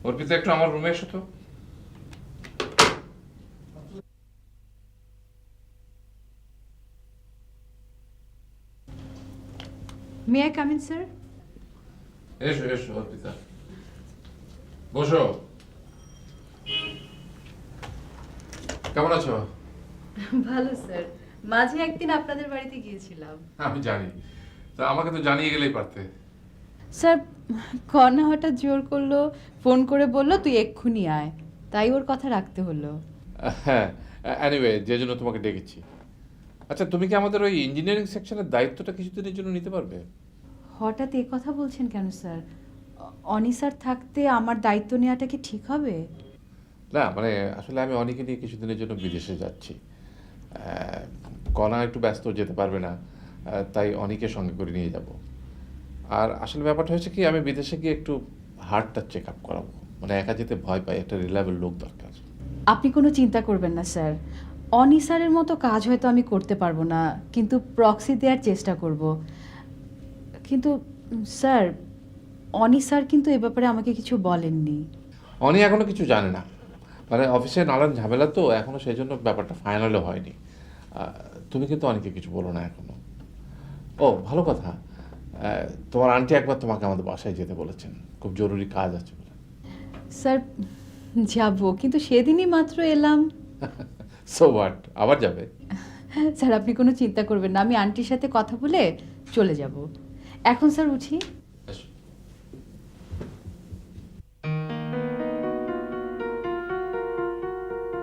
অর্পিতা একটু আমার রুমে এসো তো। May I come in sir? এসো এসো অর্পিতা, বসো। কেমন আছো? ভালো স্যার, মাঝে একদিন আপনাদের বাড়িতে গিয়েছিলাম। আমি জানি, তা আমাকে তো জানিয়ে গেলেই পারতে। স্যার, কর্ণা হঠাৎ জোর করলো, ফোন করে বললো তুই এক্ষুনি আয়, তাই ওর কথা রাখতে হলো। হ্যাঁ, এনিওয়ে যে জন্য তোমাকে ডেকেছি। আচ্ছা, তুমি কি আমাদের ওই ইঞ্জিনিয়ারিং সেকশনের দায়িত্বটা কিছুদিনের জন্য নিতে পারবে? হঠাৎ এ কথা বলছেন কেন স্যার? অনি স্যার থাকতে আমার দায়িত্ব নেওয়াটা কি ঠিক হবে? না মানে আসলে আমি অনেকে নিয়ে কিছুদিনের জন্য বিদেশে যাচ্ছি। কণা একটু ব্যস্ত, যেতে পারবে না, তাই অনেকে সঙ্গে করে নিয়ে যাব। আর আসলে ব্যাপারটা হয়েছে কি, আমি বিদেশে গিয়ে একটু হার্টটা চেক আপ করাবো। মানে একা যেতে ভয় পাই, একটা রিলায়েবল লোক দরকার। আপনি কোনো চিন্তা করবেন না স্যার, অনি স্যারের মতো কাজ হয়তো আমি করতে পারবো না, কিন্তু প্রক্সি দেওয়ার চেষ্টা করব। কিন্তু স্যার, অনি স্যার কিন্তু এ ব্যাপারে আমাকে কিছু বলেননি। অনি এখনো কিছু জানে না, মানে অফিসে নানান ঝামেলা তো এখনো, সেই জন্য ব্যাপারটা ফাইনালও হয়নি। তুমি কিন্তু অনেকে কিছু বলো না এখনো। ও ভালো কথা, তোমার আন্টি একবার তোমাকে আমাদের বাসায় যেতে বলেছেন, খুব জরুরি কাজ আছে বলে। স্যার, যাব, কিন্তু সেদিনই মাত্র এলাম। সো হোয়াট, আবার যাবে? স্যার আপনি কোনো চিন্তা করবেন না, আমি আন্টির সাথে কথা বলে চলে যাব। এখন স্যার উঠি।